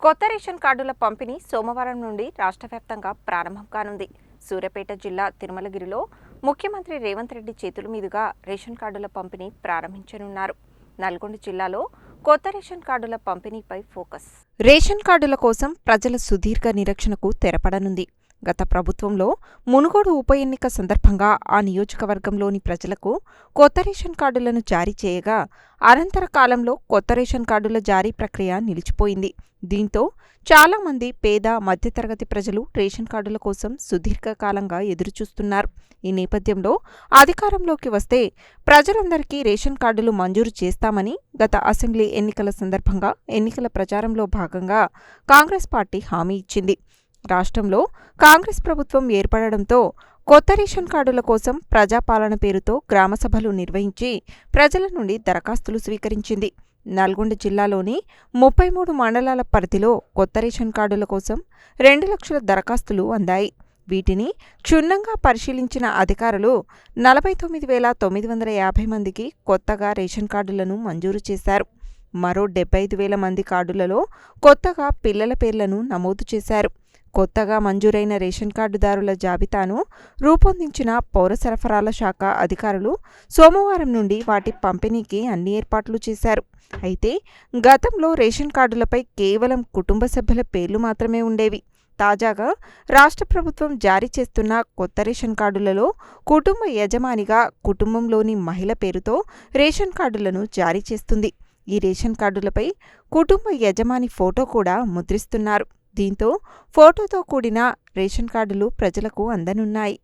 కొత్త రేషన్ కార్డుల పంపిణీ సోమవారం నుండి రాష్ట్ర వ్యాప్తంగా ప్రారంభం కానుంది. సూర్యాపేట జిల్లా తిరుమలగిరిలో ముఖ్యమంత్రి రేవంత్ రెడ్డి చేతుల మీదుగా రేషన్ కార్డుల పంపిణీ ప్రారంభించనున్నారు. నల్గొండ జిల్లాలో కొత్త రేషన్ కార్డుల పంపిణీపై ఫోకస్. రేషన్ కార్డుల కోసం ప్రజల సుదీర్ఘ నిరీక్షణకు తెరపడనుంది. గత ప్రభుత్వంలో మునుగోడు ఉప ఎన్నిక సందర్భంగా ఆ నియోజకవర్గంలోని ప్రజలకు కొత్త రేషన్ కార్డులను జారీ చేయగా అనంతర కాలంలో కొత్త రేషన్ కార్డుల జారీ ప్రక్రియ నిలిచిపోయింది. దీంతో చాలామంది పేద మధ్యతరగతి ప్రజలు రేషన్ కార్డుల కోసం సుదీర్ఘకాలంగా ఎదురుచూస్తున్నారు. ఈ నేపథ్యంలో అధికారంలోకి వస్తే ప్రజలందరికీ రేషన్ కార్డులు మంజూరు చేస్తామని గత అసెంబ్లీ ఎన్నికల సందర్భంగా ఎన్నికల ప్రచారంలో భాగంగా కాంగ్రెస్ పార్టీ హామీ ఇచ్చింది. రాష్ట్రంలో కాంగ్రెస్ ప్రభుత్వం ఏర్పడడంతో కొత్త రేషన్ కార్డుల కోసం ప్రజాపాలన పేరుతో గ్రామసభలు నిర్వహించి ప్రజల నుండి దరఖాస్తులు స్వీకరించింది. నల్గొండ జిల్లాలోని 33 మండలాల పరిధిలో కొత్త రేషన్ కార్డుల కోసం 2 లక్షల దరఖాస్తులు అందాయి. వీటిని క్షుణ్ణంగా పరిశీలించిన అధికారులు 49,950 మందికి కొత్తగా రేషన్ కార్డులను మంజూరు చేశారు. మరో 75,000 మంది కార్డులలో కొత్తగా పిల్లల పేర్లను నమోదు చేశారు. కొత్తగా మంజూరైన రేషన్ కార్డుదారుల జాబితాను రూపొందించిన పౌర సరఫరాల శాఖ అధికారులు సోమవారం నుండి వాటి పంపిణీకి అన్ని ఏర్పాట్లు చేశారు. అయితే గతంలో రేషన్ కార్డులపై కేవలం కుటుంబ సభ్యుల పేర్లు మాత్రమే ఉండేవి. తాజాగా రాష్ట్ర ప్రభుత్వం జారీ చేస్తున్న కొత్త రేషన్ కార్డులలో కుటుంబ యజమానిగా కుటుంబంలోని మహిళ పేరుతో రేషన్ కార్డులను జారీ చేస్తుంది. ఈ రేషన్ కార్డులపై కుటుంబ యజమాని ఫోటో కూడా ముద్రిస్తున్నారు. దీంతో ఫోటోతో కూడిన రేషన్ కార్డులు ప్రజలకు అందనున్నాయి.